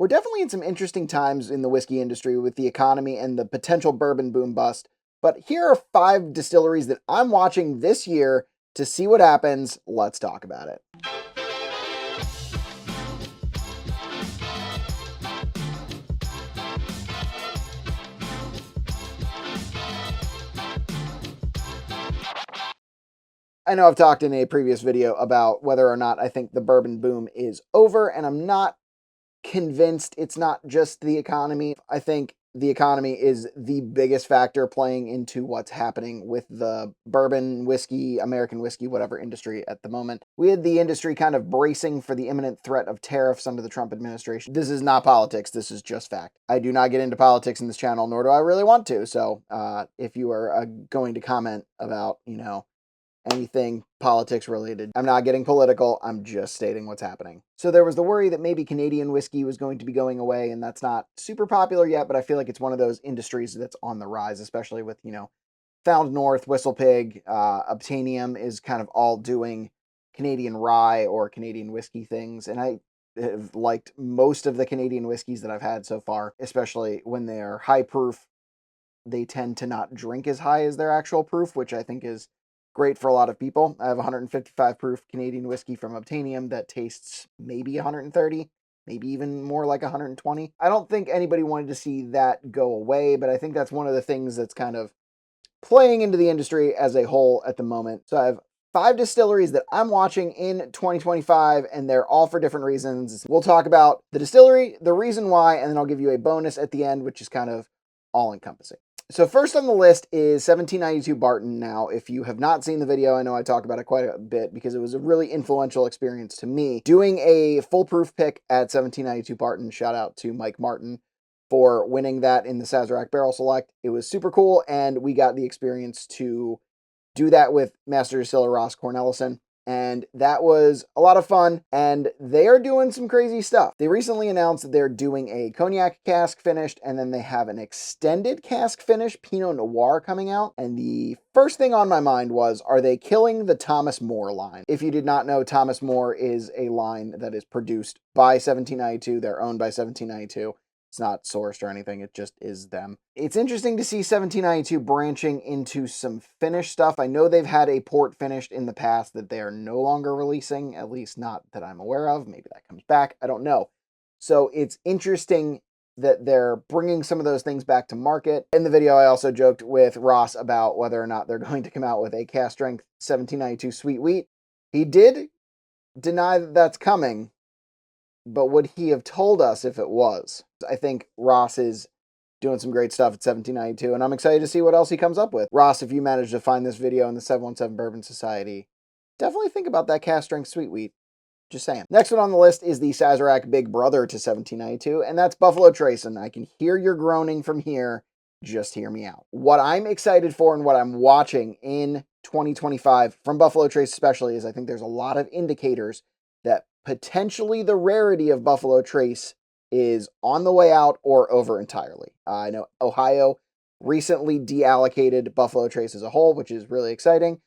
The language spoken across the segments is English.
We're definitely in some interesting times in the whiskey industry with the economy and the potential bourbon boom bust. But here are 5 distilleries that I'm watching this year to see what happens. Let's talk about it. I know I've talked in a previous video about whether or not I think the bourbon boom is over, and I'm not convinced it's not just the economy. I think the economy is the biggest factor playing into what's happening with the bourbon, whiskey, American whiskey, whatever industry at the moment. We had the industry kind of bracing for the imminent threat of tariffs under the Trump administration. This is not politics. This is just fact. I do not get into politics in this channel, nor do I really want to. So if you are going to comment about, anything politics related, I'm not getting political. I'm just stating what's happening. So there was the worry that maybe Canadian whiskey was going to be going away, and that's not super popular yet, but I feel like it's one of those industries that's on the rise, especially with, Found North, Whistle Pig, Obtainium is kind of all doing Canadian rye or Canadian whiskey things. And I have liked most of the Canadian whiskeys that I've had so far, especially when they're high proof. They tend to not drink as high as their actual proof, which I think is great for a lot of people. I have 155 proof Canadian whiskey from Obtainium that tastes maybe 130, maybe even more like 120. I don't think anybody wanted to see that go away, but I think that's one of the things that's kind of playing into the industry as a whole at the moment. So I have 5 distilleries that I'm watching in 2025, and they're all for different reasons. We'll talk about the distillery, the reason why, and then I'll give you a bonus at the end, which is kind of all encompassing. So first on the list is 1792 Barton. Now, if you have not seen the video, I know I talk about it quite a bit because it was a really influential experience to me. Doing a foolproof pick at 1792 Barton, shout out to Mike Martin for winning that in the Sazerac Barrel Select. It was super cool, and we got the experience to do that with Master Distiller Ross Cornelison. And that was a lot of fun, and they are doing some crazy stuff. They recently announced that they're doing a cognac cask finished, and then they have an extended cask finish Pinot Noir coming out. And the first thing on my mind was, are they killing the Thomas More line? If you did not know, Thomas More is a line that is produced by 1792. They're owned by 1792. It's not sourced or anything. It just is them. It's interesting to see 1792 branching into some finished stuff. I know they've had a port finished in the past that they are no longer releasing, at least not that I'm aware of. Maybe that comes back. I don't know. So it's interesting that they're bringing some of those things back to market. In the video, I also joked with Ross about whether or not they're going to come out with a cast strength 1792 sweet wheat. He did deny that that's coming, but would he have told us if it was? I think Ross is doing some great stuff at 1792, and I'm excited to see what else he comes up with. Ross, if you manage to find this video in the 717 Bourbon Society, definitely think about that cast strength sweet wheat. Just saying. Next one on the list is the Sazerac Big Brother to 1792, and that's Buffalo Trace, and I can hear your groaning from here. Just hear me out. What I'm excited for and what I'm watching in 2025 from Buffalo Trace especially is I think there's a lot of indicators that potentially the rarity of Buffalo Trace is on the way out or over entirely. I know Ohio recently deallocated Buffalo Trace as a whole, which is really exciting.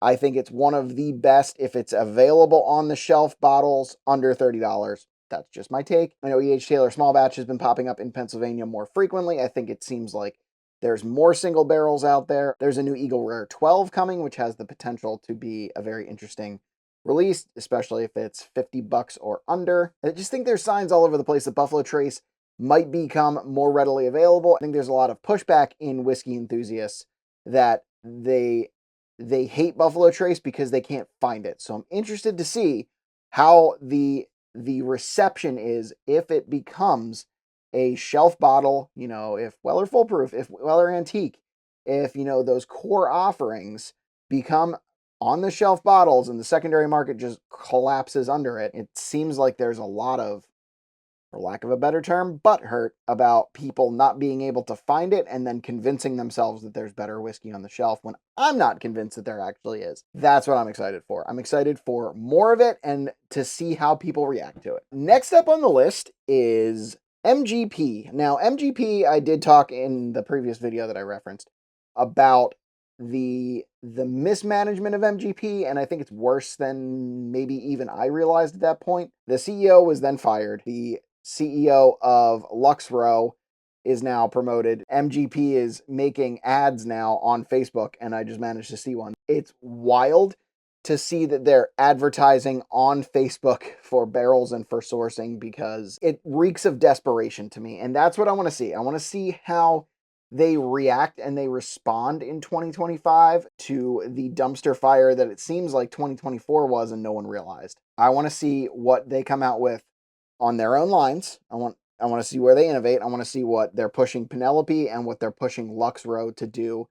I think it's one of the best if it's available on the shelf bottles under $30. That's just my take. I know E.H. Taylor Small Batch has been popping up in Pennsylvania more frequently. I think it seems like there's more single barrels out there. There's a new Eagle Rare 12 coming, which has the potential to be a very interesting release, especially if it's $50 or under. I just think there's signs all over the place that Buffalo Trace might become more readily available. I think there's a lot of pushback in whiskey enthusiasts that they hate Buffalo Trace because they can't find it. So I'm interested to see how the reception is if it becomes a shelf bottle, if Weller Full Proof, if Weller Antique, if, those core offerings become on the shelf bottles and the secondary market just collapses under it. It seems like there's a lot of, for lack of a better term, butthurt about people not being able to find it and then convincing themselves that there's better whiskey on the shelf when I'm not convinced that there actually is. That's what I'm excited for. I'm excited for more of it and to see how people react to it. Next up on the list is MGP. Now, MGP, I did talk in the previous video that I referenced about the mismanagement of MGP, and I think it's worse than maybe even I realized at that point. The CEO was then fired. The CEO of Luxrow is now promoted. MGP is making ads now on Facebook, and I just managed to see one. It's wild to see that they're advertising on Facebook for barrels and for sourcing, because it reeks of desperation to me. And that's what I want to see. I want to see how they react and they respond in 2025 to the dumpster fire that it seems like 2024 was and no one realized. I want to see what they come out with on their own lines. I want to see where they innovate. I want to see what they're pushing Penelope and what they're pushing Luxrow to do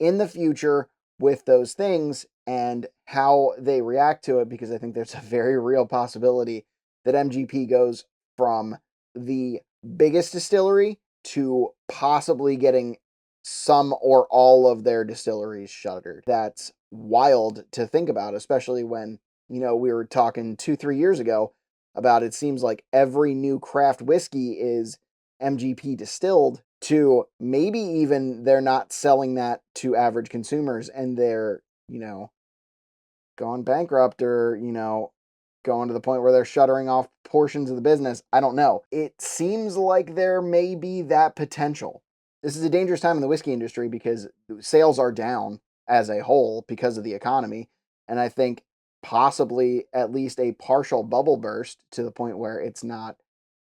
in the future with those things, and how they react to it, because I think there's a very real possibility that MGP goes from the biggest distillery to possibly getting some or all of their distilleries shuttered. That's wild to think about, especially when, we were talking 2-3 years ago about, it seems like every new craft whiskey is MGP distilled, to maybe even they're not selling that to average consumers and they're, gone bankrupt, or, going to the point where they're shuttering off portions of the business. I don't know. It seems like there may be that potential. This is a dangerous time in the whiskey industry because sales are down as a whole because of the economy. And I think possibly at least a partial bubble burst, to the point where it's not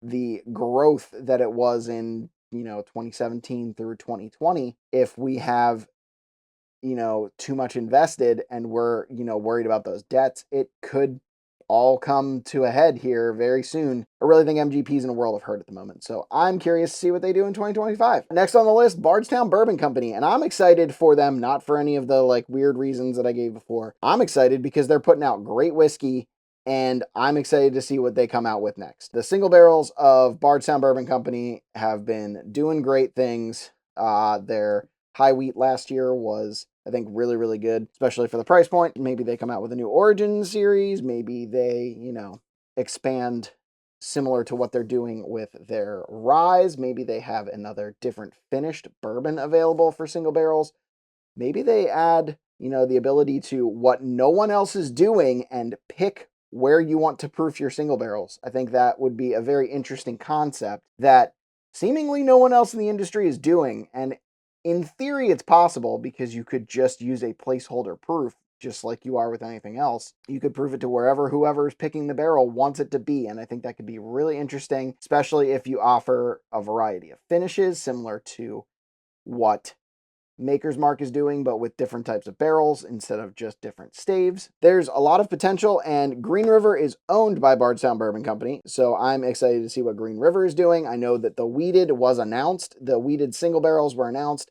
the growth that it was in, 2017 through 2020. If we have, too much invested and we're, worried about those debts, it could all come to a head here very soon. I really think MGP's in a world of hurt at the moment. So I'm curious to see what they do in 2025. Next on the list, Bardstown Bourbon Company. And I'm excited for them, not for any of the weird reasons that I gave before. I'm excited because they're putting out great whiskey, and I'm excited to see what they come out with next. The single barrels of Bardstown Bourbon Company have been doing great things. Their high wheat last year was, I think, really, really good, especially for the price point. Maybe they come out with a new Origin series. Maybe they, expand similar to what they're doing with their Rise. Maybe they have another different finished bourbon available for single barrels. Maybe they add, the ability to what no one else is doing and pick where you want to proof your single barrels. I think that would be a very interesting concept that seemingly no one else in the industry is doing. And in theory, it's possible, because you could just use a placeholder proof, just like you are with anything else. You could proof it to wherever whoever is picking the barrel wants it to be. And I think that could be really interesting, especially if you offer a variety of finishes similar to what Maker's Mark is doing, but with different types of barrels instead of just different staves. There's a lot of potential, and Green River is owned by Bardstown Bourbon Company, so I'm excited to see what Green River is doing. I know that the wheated was announced. The wheated single barrels were announced,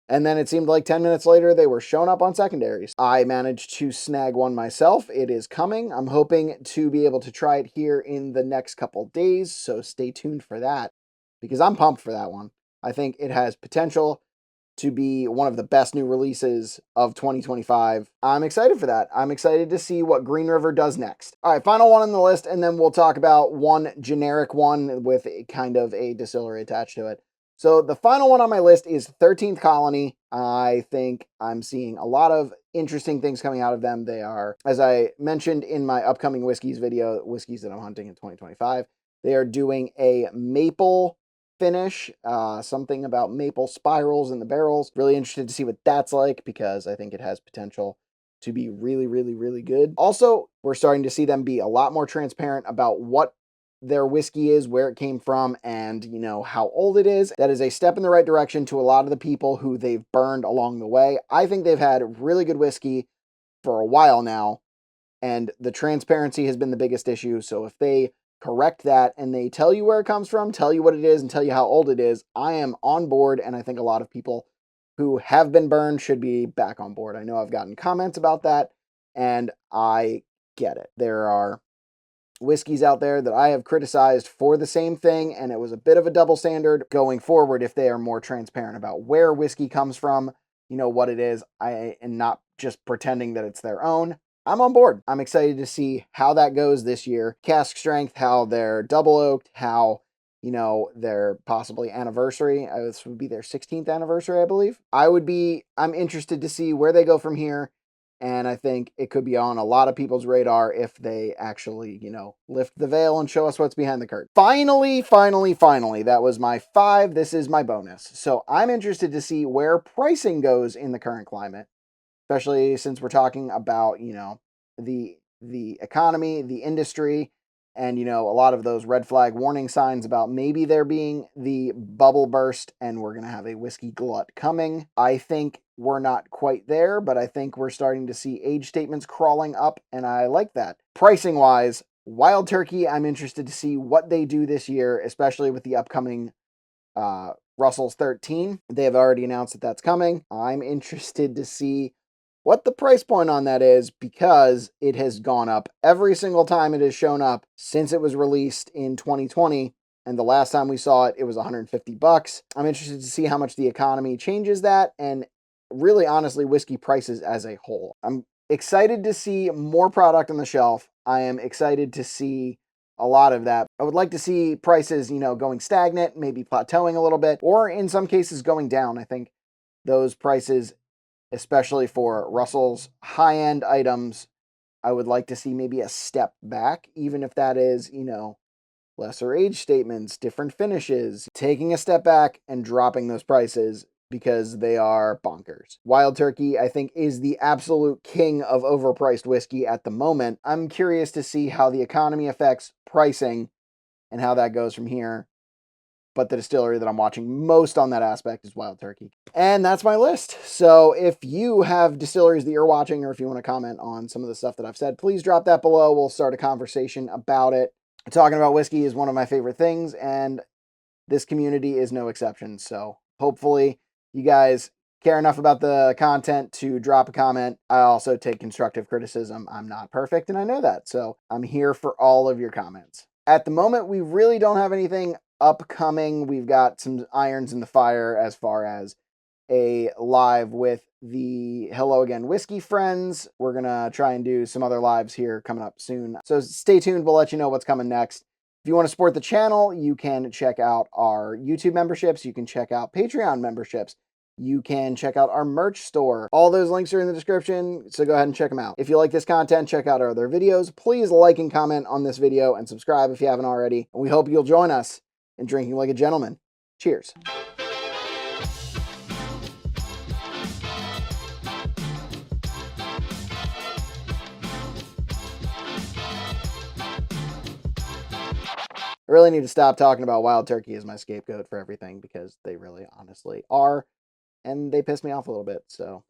and then it seemed like 10 minutes later, they were showing up on secondaries. I managed to snag one myself. It is coming. I'm hoping to be able to try it here in the next couple days, so stay tuned for that, because I'm pumped for that one. I think it has potential to be one of the best new releases of 2025. I'm excited for that. I'm excited to see what Green River does next. All right, final one on the list, and then we'll talk about one generic one with kind of a distillery attached to it. So the final one on my list is 13th Colony. I think I'm seeing a lot of interesting things coming out of them. They are, as I mentioned in my upcoming whiskeys video, whiskeys that I'm hunting in 2025, they are doing a maple finish, something about maple spirals in the barrels. Really interested to see what that's like, because I think it has potential to be really, really, really good. Also, we're starting to see them be a lot more transparent about what their whiskey is, where it came from, and, how old it is. That is a step in the right direction to a lot of the people who they've burned along the way. I think they've had really good whiskey for a while now, and the transparency has been the biggest issue. So if they correct that and they tell you where it comes from, tell you what it is, and tell you how old it is, I am on board. And I think a lot of people who have been burned should be back on board. I know I've gotten comments about that, and I get it. There are whiskeys out there that I have criticized for the same thing, and it was a bit of a double standard. Going forward, if they are more transparent about where whiskey comes from, what it is, and not just pretending that it's their own, I'm on board. I'm excited to see how that goes this year. Cask strength, how they're double oaked, how, their possibly anniversary. This would be their 16th anniversary, I believe. I'm interested to see where they go from here, And I think it could be on a lot of people's radar if they actually, lift the veil and show us what's behind the curtain. Finally, that was my 5. This is my bonus. So I'm interested to see where pricing goes in the current climate, especially since we're talking about, the economy, the industry, and a lot of those red flag warning signs about maybe there being the bubble burst and we're going to have a whiskey glut coming. I think we're not quite there, but I think we're starting to see age statements crawling up, and I like that. Pricing wise, Wild Turkey, I'm interested to see what they do this year, especially with the upcoming Russell's 13. They have already announced that that's coming. I'm interested to see what the price point on that is, because it has gone up every single time it has shown up since it was released in 2020. And the last time we saw it, it was $150. I'm interested to see how much the economy changes that, and really, honestly, whiskey prices as a whole. I'm excited to see more product on the shelf. I am excited to see a lot of that. I would like to see prices, going stagnant, maybe plateauing a little bit, or in some cases going down. I think those prices, especially for Russell's high-end items, I would like to see maybe a step back, even if that is, lesser age statements, different finishes, taking a step back and dropping those prices because they are bonkers. Wild Turkey, I think, is the absolute king of overpriced whiskey at the moment. I'm curious to see how the economy affects pricing and how that goes from here. But the distillery that I'm watching most on that aspect is Wild Turkey. And that's my list. So if you have distilleries that you're watching, or if you want to comment on some of the stuff that I've said, please drop that below. We'll start a conversation about it. Talking about whiskey is one of my favorite things, and this community is no exception. So hopefully you guys care enough about the content to drop a comment. I also take constructive criticism. I'm not perfect, and I know that. So I'm here for all of your comments. At the moment, we really don't have anything upcoming. We've got some irons in the fire as far as a live with the Hello Again Whiskey friends. We're going to try and do some other lives here coming up soon. So stay tuned. We'll let you know what's coming next. If you want to support the channel, you can check out our YouTube memberships. You can check out Patreon memberships. You can check out our merch store. All those links are in the description, so go ahead and check them out. If you like this content, check out our other videos. Please like and comment on this video and subscribe if you haven't already. And we hope you'll join us in drinking like a gentleman. Cheers. I really need to stop talking about Wild Turkey as my scapegoat for everything, because they really honestly are, and they piss me off a little bit. So